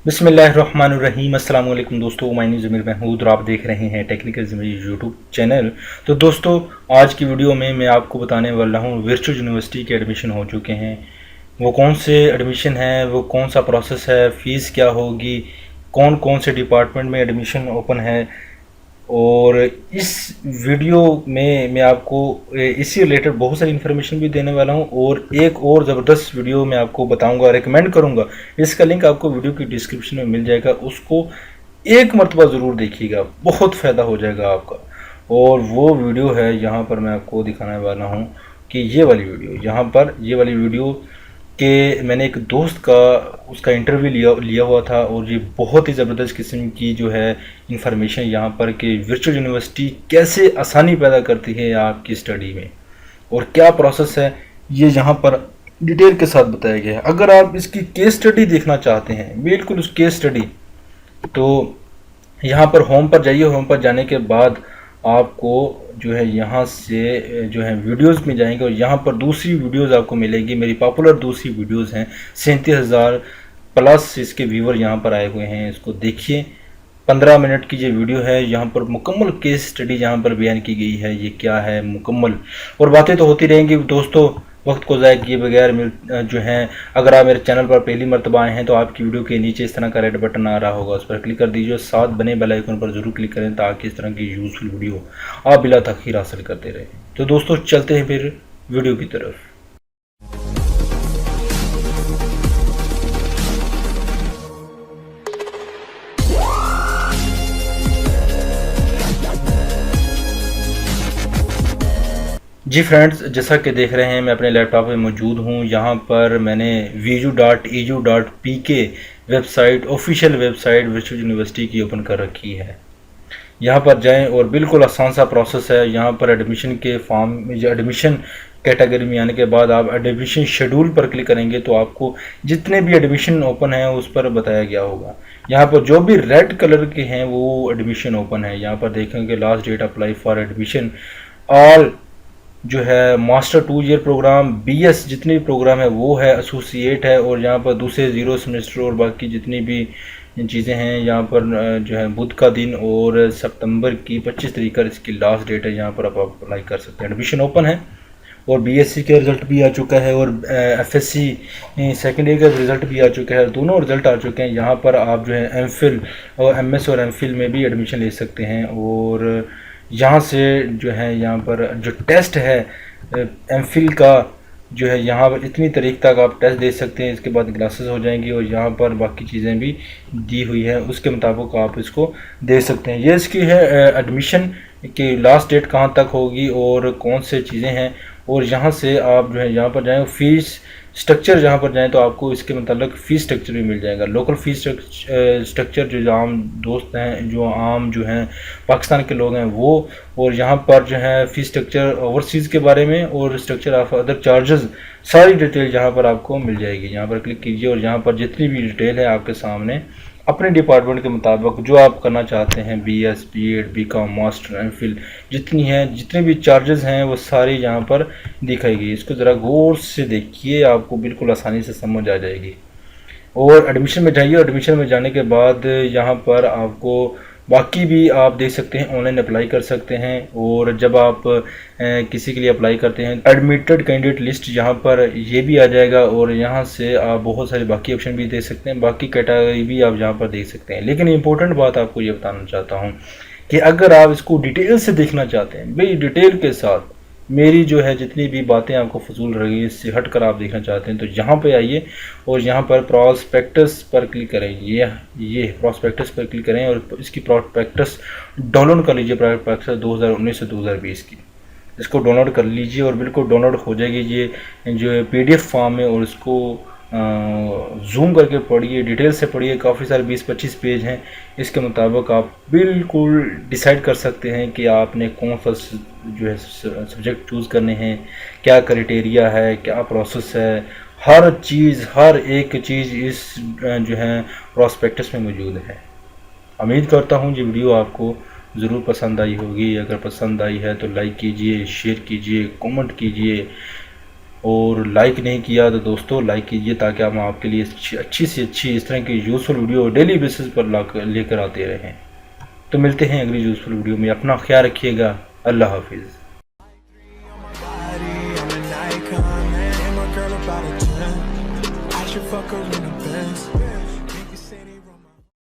बिस्मिल्लाहिर्रहमानिर्रहीम। अस्सलाम वालेकुम दोस्तों, मैं ज़मीर महमूद और आप देख रहे हैं टेक्निकल ज़मीर यूट्यूब चैनल। तो दोस्तों, आज की वीडियो में मैं आपको बताने वाला हूँ वर्चुअल यूनिवर्सिटी के एडमिशन हो चुके हैं। वो कौन से एडमिशन है, वो कौन सा प्रोसेस है, फ़ीस क्या होगी, कौन कौन से डिपार्टमेंट में एडमिशन ओपन है। और इस वीडियो में मैं आपको इसी रिलेटेड बहुत सारी इन्फॉर्मेशन भी देने वाला हूं और एक और ज़बरदस्त वीडियो मैं आपको बताऊंगा, रेकमेंड करूंगा। इसका लिंक आपको वीडियो की डिस्क्रिप्शन में मिल जाएगा, उसको एक मरतबा ज़रूर देखिएगा, बहुत फ़ायदा हो जाएगा आपका। और वो वीडियो है, यहाँ पर मैं आपको दिखाने वाला हूँ कि ये वाली वीडियो, यहाँ पर ये वाली वीडियो कि मैंने एक दोस्त का उसका इंटरव्यू लिया हुआ था और ये बहुत ही ज़बरदस्त किस्म की जो है इंफॉर्मेशन यहाँ पर कि वर्चुअल यूनिवर्सिटी कैसे आसानी पैदा करती है आपकी स्टडी में और क्या प्रोसेस है, ये यहाँ पर डिटेल के साथ बताया गया है। अगर आप इसकी केस स्टडी देखना चाहते हैं, बिल्कुल उस केस स्टडी, तो यहाँ पर होम पर जाइए। होम पर जाने के बाद आपको जो है यहाँ से जो है वीडियोस में जाएंगे और यहाँ पर दूसरी वीडियोस आपको मिलेगी। मेरी पॉपुलर दूसरी वीडियोस हैं, 37,000 प्लस इसके व्यूवर यहाँ पर आए हुए हैं। इसको देखिए, 15 मिनट की ये वीडियो है। यहाँ पर मुकम्मल केस स्टडी यहाँ पर बयान की गई है, ये क्या है मुकम्मल। और बातें तो होती रहेंगी दोस्तों, वक्त को ज़ाय किए बगैर जो हैं। अगर आप मेरे चैनल पर पहली मरतबा आए हैं तो आपकी वीडियो के नीचे इस तरह का रेड बटन आ रहा होगा, उस पर क्लिक कर दीजिए। साथ बने बेल आइकन पर जरूर क्लिक करें ताकि इस तरह की यूज़फुल वीडियो आप बिला तखीर हासिल करते रहें। तो दोस्तों, चलते हैं फिर वीडियो की तरफ। जी फ्रेंड्स, जैसा कि देख रहे हैं मैं अपने लैपटॉप में मौजूद हूँ। यहाँ पर मैंने viju.edu.pk website, official website virtual university की ओपन कर रखी है। यहाँ पर जाएं और बिल्कुल आसान सा प्रोसेस है। यहाँ पर एडमिशन के फॉर्म, एडमिशन कैटेगरी में आने के बाद आप एडमिशन शेड्यूल पर क्लिक करेंगे तो आपको जितने भी एडमिशन ओपन हैं उस पर बताया गया होगा। यहाँ पर जो भी रेड कलर के हैं वो एडमिशन ओपन है। यहाँ पर देखेंगे last date apply for admission all जो है मास्टर 2 ईयर प्रोग्राम, बीएस जितने भी प्रोग्राम है वो है, एसोसिएट है, और यहाँ पर दूसरे 0 सेमेस्टर और बाकी जितनी भी चीज़ें हैं। यहाँ पर जो है बुध का दिन और सितंबर की 25 तारीख का इसकी लास्ट डेट है। यहाँ पर आप अप्लाई कर सकते हैं। एडमिशन ओपन है और बीएससी का रिज़ल्ट भी आ चुका है और एफएससी सेकेंड ईयर का रिज़ल्ट भी आ चुका है। दोनों रिज़ल्ट आ चुके हैं। यहाँ पर आप जो है एमफिल और एमएस और एमफिल में भी एडमिशन ले सकते हैं। और यहाँ से जो है यहाँ पर जो टेस्ट है एमफिल का जो है, यहाँ पर इतनी तारीख तक आप टेस्ट दे सकते हैं, इसके बाद क्लासेस हो जाएंगी और यहाँ पर बाकी चीज़ें भी दी हुई है, उसके मुताबिक आप इसको दे सकते हैं। ये इसकी है एडमिशन की लास्ट डेट कहाँ तक होगी और कौन से चीज़ें हैं। और यहाँ से आप जो है यहाँ पर जाएँ, फीस स्ट्रक्चर जहाँ पर जाएँ तो आपको इसके मतलब फ़ीस स्ट्रक्चर भी मिल जाएगा। लोकल फ़ीस स्ट्रक्चर जो आम दोस्त हैं, जो आम जो हैं पाकिस्तान के लोग हैं वो, और यहाँ पर जो है फ़ीस स्ट्रक्चर ओवरसीज़ के बारे में और स्ट्रक्चर ऑफ अदर चार्जेस, सारी डिटेल यहाँ पर आपको मिल जाएगी। यहाँ पर क्लिक कीजिए और यहाँ पर जितनी भी डिटेल है आपके सामने अपने डिपार्टमेंट के मुताबिक जो आप करना चाहते हैं, BS, BEd, BCom, master, MPhil, जितनी हैं, जितने भी चार्जेस हैं वो सारी यहाँ पर दिखाई गई। इसको ज़रा गौर से देखिए, आपको बिल्कुल आसानी से समझ आ जाएगी। और एडमिशन में जाइए। एडमिशन में जाने के बाद यहाँ पर आपको बाकी भी आप देख सकते हैं, ऑनलाइन अप्लाई कर सकते हैं। और जब आप किसी के लिए अप्लाई करते हैं, एडमिटेड कैंडिडेट लिस्ट यहाँ पर ये भी आ जाएगा और यहाँ से आप बहुत सारे बाकी ऑप्शन भी देख सकते हैं, बाकी कैटेगरी भी आप यहाँ पर देख सकते हैं। लेकिन इंपॉर्टेंट बात आपको ये बताना चाहता हूँ कि अगर आप इसको डिटेल से देखना चाहते हैं, भाई डिटेल के साथ, मेरी जो है जितनी भी बातें आपको फजूल रही इससे हट कर आप देखना चाहते हैं, तो यहाँ पे आइए और यहाँ पर प्रॉस्पेक्टस पर क्लिक करें। ये प्रॉस्पेक्टस पर क्लिक करें और इसकी प्रॉस्पेक्टस डाउनलोड कर लीजिए। प्रॉस्पेक्टस 2019 से 2020 की, इसको डाउनलोड कर लीजिए और बिल्कुल डाउनलोड हो जाएगी ये जो पीडीएफ फॉर्म है। और इसको जूम करके पढ़िए, डिटेल से पढ़िए, काफ़ी सारे 20-25 पेज हैं। इसके मुताबिक आप बिल्कुल डिसाइड कर सकते हैं कि आपने कौन सा जो है सब्जेक्ट चूज़ करने हैं, क्या क्राइटेरिया है, क्या प्रोसेस है। हर चीज़, हर एक चीज़ इस जो है प्रॉस्पेक्टस में मौजूद है। उम्मीद करता हूँ ये वीडियो आपको ज़रूर पसंद आई होगी। अगर पसंद आई है तो लाइक कीजिए, शेयर कीजिए, कमेंट कीजिए और लाइक नहीं किया तो दोस्तों लाइक कीजिए, ताकि हम आपके लिए अच्छी से अच्छी इस तरह की यूज़फुल वीडियो डेली बेसिस पर लेकर आते रहें। तो मिलते हैं अगली यूज़फुल वीडियो में, अपना ख्याल रखिएगा। अल्लाह हाफिज़। Fuck her in the Benz.